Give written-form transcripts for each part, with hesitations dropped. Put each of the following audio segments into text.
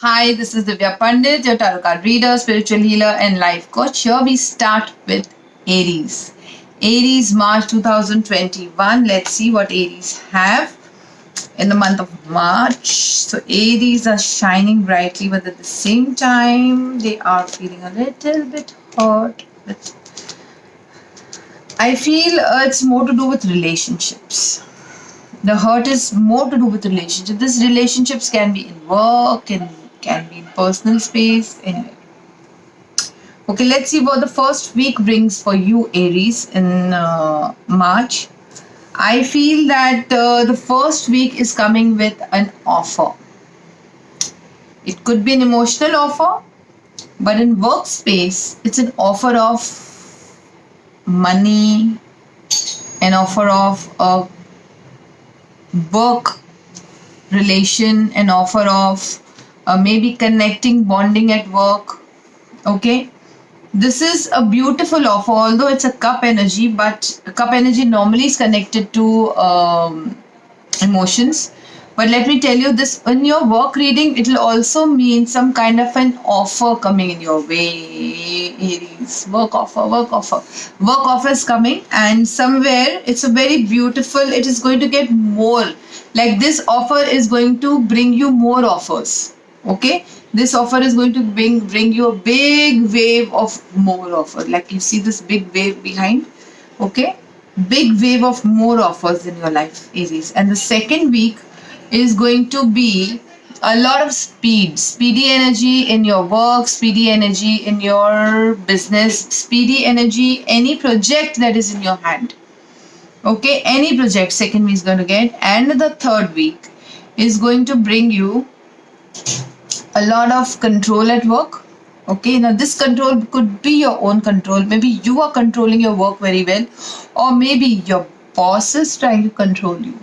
Hi, this is Divya Pandit, your tarot card reader, spiritual healer, and life coach. Here we start with Aries. Aries, March 2021. Let's see what Aries have in the month of March. So, Aries are shining brightly, but at the same time, they are feeling a little bit hurt. But I feel it's more to do with relationships. The hurt is more to do with relationships. These relationships can be in work and can be in personal space. Anyway, okay, let's see what the first week brings for you, Aries, in March. I feel that the first week is coming with an offer. It could be an emotional offer, but in workspace, it's an offer of money, an offer of a work relation, an offer of maybe connecting, bonding at work. Okay, this is a beautiful offer, although it's a cup energy, but cup energy normally is connected to emotions. But let me tell you this, in your work reading, it will also mean some kind of an offer coming in your way, Aries. Work offer, work offer. Work offer is coming, and somewhere it's a very beautiful, it is going to get more. Like this offer is going to bring you more offers. Okay? This offer is going to bring you a big wave of more offer. Like you see this big wave behind. Okay? Big wave of more offers in your life, Aries. And the second week is going to be a lot of speedy energy in your work, speedy energy in your business, speedy energy, any project that is in your hand. Okay, any project, second week is going to get. And the third week is going to bring you a lot of control at work. Okay, now this control could be your own control. Maybe you are controlling your work very well, or maybe your boss is trying to control you.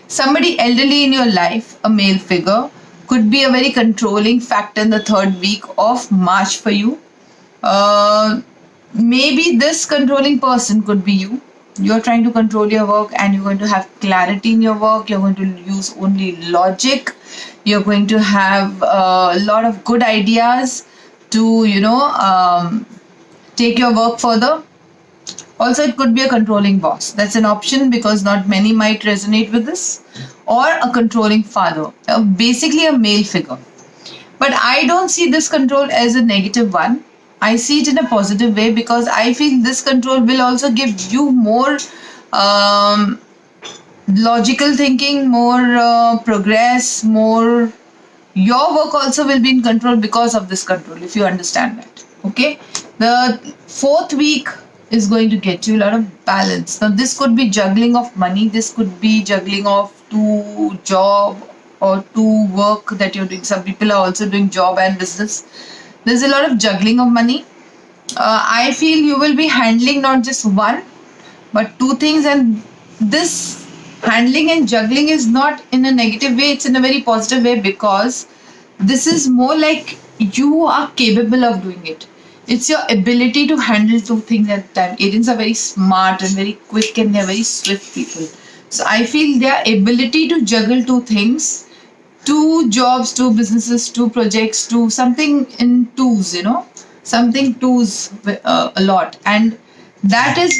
Somebody elderly in your life, a male figure, could be a very controlling factor in the third week of March for you. Maybe this controlling person could be you. You're trying to control your work and you're going to have clarity in your work. You're going to use only logic. You're going to have a lot of good ideas to, take your work further. Also, it could be a controlling boss. That's an option because not many might resonate with this. Or a controlling father, basically a male figure. But I don't see this control as a negative one. I see it in a positive way because I feel this control will also give you more um, logical thinking, more progress, more. Your work also will be in control because of this control, if you understand that. Okay. The fourth week is going to get you a lot of balance. Now, this could be juggling of money, this could be juggling of two job or two work that you're doing. Some people are also doing job and business. There's a lot of juggling of money. I feel you will be handling not just one but two things, and this handling and juggling is not in a negative way, it's in a very positive way because this is more like you are capable of doing it. It's your ability to handle two things at a time. Agents are very smart and very quick and they're very swift people. So I feel their ability to juggle two things, two jobs, two businesses, two projects, two something in twos, something twos a lot. And that is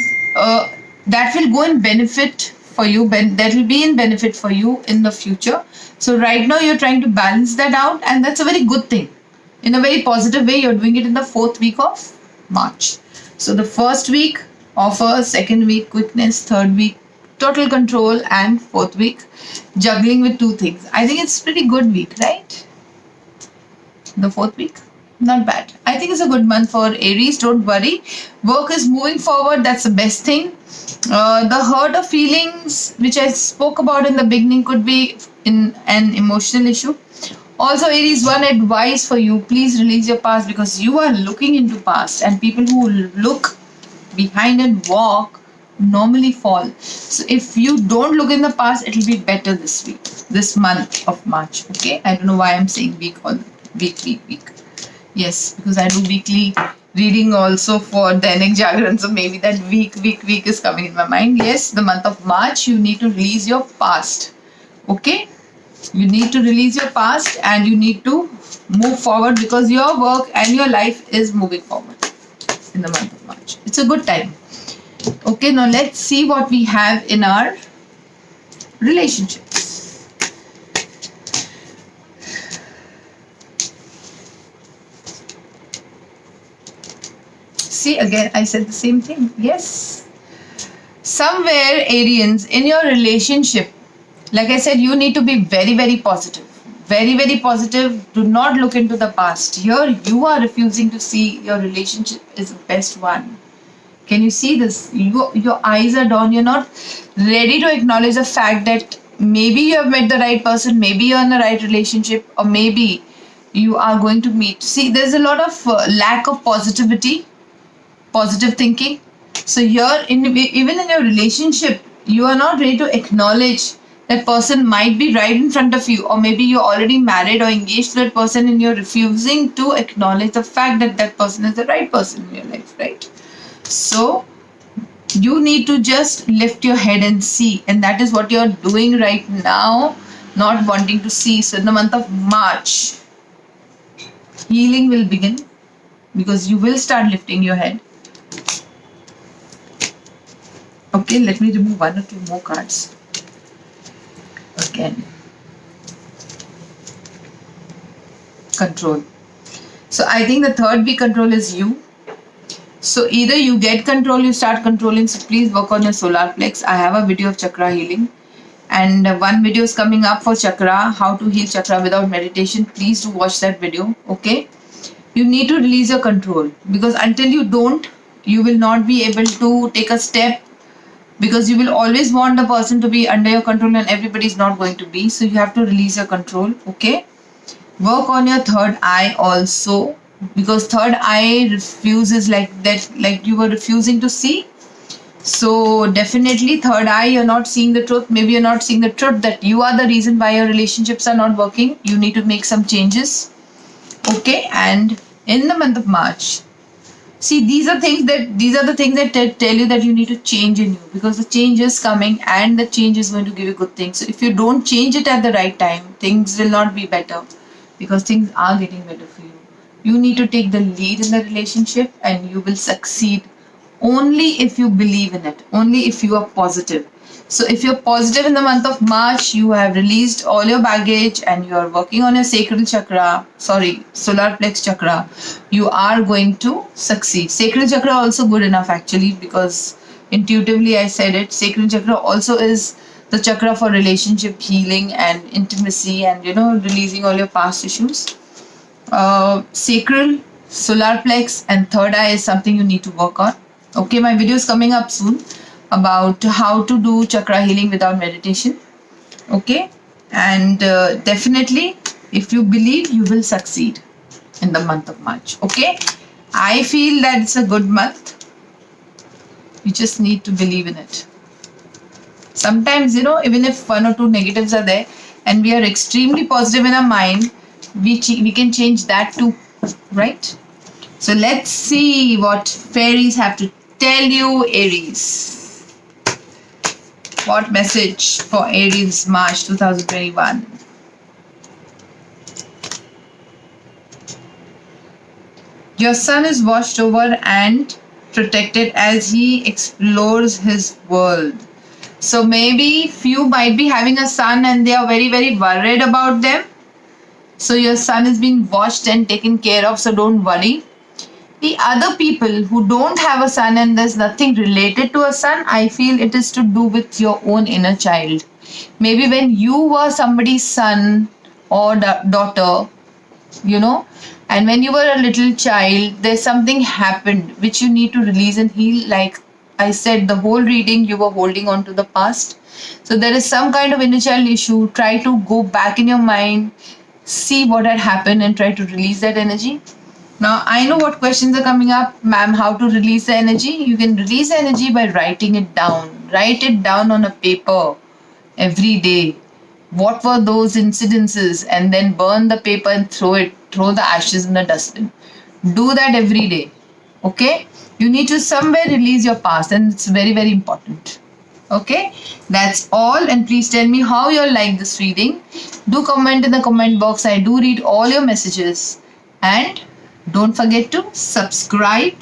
that will go in benefit for you, that will be in benefit for you in the future. So right now you're trying to balance that out, and that's a very good thing. In a very positive way, you're doing it in the fourth week of March. So the first week offer, second week quickness, third week total control, and fourth week juggling with two things. I think it's pretty good week, right? The fourth week, not bad. I think it's a good month for Aries. Don't worry, work is moving forward. That's the best thing. The hurt of feelings which I spoke about in the beginning could be in an emotional issue. Also, Aries, one advice for you: please release your past because you are looking into past, and people who look behind and walk normally fall. So if you don't look in the past, it will be better this week, this month of March. Okay, I don't know why I'm saying week or week. Yes, because I do weekly reading also for Dainik Jagran, so maybe that week is coming in my mind. Yes, the month of March, you need to release your past. Okay, You need to release your past and you need to move forward because your work and your life is moving forward in the month of March. It's a good time. Okay, now let's see what we have in our relationships. See, again, I said the same thing. Yes. Somewhere, Arians, in your relationship, like I said, you need to be very, very positive. Very, very positive. Do not look into the past. Here, you are refusing to see your relationship is the best one. Can you see this? Your eyes are down. You're not ready to acknowledge the fact that maybe you have met the right person, maybe you're in the right relationship, or maybe you are going to meet. See, there's a lot of lack of positivity, positive thinking. So here, even in your relationship, you are not ready to acknowledge that person might be right in front of you, or maybe you're already married or engaged to that person, and you're refusing to acknowledge the fact that that person is the right person in your life, right? So you need to just lift your head and see, and that is what you're doing right now, not wanting to see. So in the month of March, healing will begin because you will start lifting your head. Okay, let me remove one or two more cards. Again, control. So I think the third big control is you. So either you get control, you start controlling. So please work on your solar plex. I have a video of chakra healing, and one video is coming up for chakra, how to heal chakra without meditation. Please do watch that video. Okay, you need to release your control because until you don't, you will not be able to take a step, because you will always want the person to be under your control and everybody is not going to be. So you have to release your control. Okay, work on your third eye also, because third eye refuses, like you were refusing to see. So definitely third eye, you're not seeing the truth. Maybe you're not seeing the truth that you are the reason why your relationships are not working. You need to make some changes. Okay, and in the month of March, see, these are the things that tell you that you need to change in you, because the change is coming and the change is going to give you good things. So if you don't change it at the right time, things will not be better, because things are getting better for you. You need to take the lead in the relationship and you will succeed only if you believe in it, only if you are positive. So if you're positive in the month of March, you have released all your baggage and you are working on your sacral chakra, solar plex chakra, you are going to succeed. Sacral chakra also good enough actually, because intuitively I said it. Sacral chakra also is the chakra for relationship healing and intimacy and releasing all your past issues. Sacral, solar plex, and third eye is something you need to work on. Okay, my video is coming up soon about how to do chakra healing without meditation. Okay, and definitely, if you believe, you will succeed in the month of March. Okay, I feel that it's a good month. You just need to believe in it. Sometimes, even if one or two negatives are there and we are extremely positive in our mind, we can change that too, right? So let's see what fairies have to tell you, Aries. What message for Aries March 2021? Your sun is watched over and protected as he explores his world. So maybe few might be having a son and they are very, very worried about them. So your son is being watched and taken care of, so don't worry. The other people who don't have a son and there's nothing related to a son, I feel it is to do with your own inner child. Maybe when you were somebody's son or daughter, and when you were a little child, there's something happened which you need to release and heal. Like I said, the whole reading you were holding on to the past. So there is some kind of inner child issue. Try to go back in your mind, see what had happened and try to release that energy. Now, I know what questions are coming up. Ma'am, how to release the energy? You can release the energy by writing it down. Write it down on a paper every day. What were those incidences? And then burn the paper and throw the ashes in the dustbin. Do that every day. Okay? You need to somewhere release your past, and it's very, very important. Okay, that's all. And please tell me how you all like this reading. Do comment in the comment box. I do read all your messages. And don't forget to subscribe,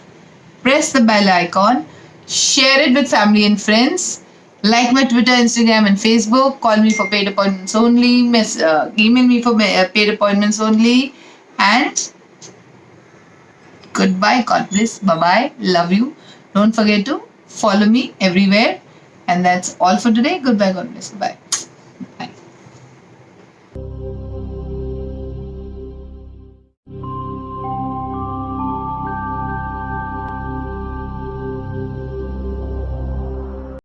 press the bell icon, share it with family and friends. Like my Twitter, Instagram, and Facebook. Call me for paid appointments only. Email me for paid appointments only. And goodbye. God bless. Bye bye. Love you. Don't forget to follow me everywhere. And that's all for today. Goodbye. God bless. Bye.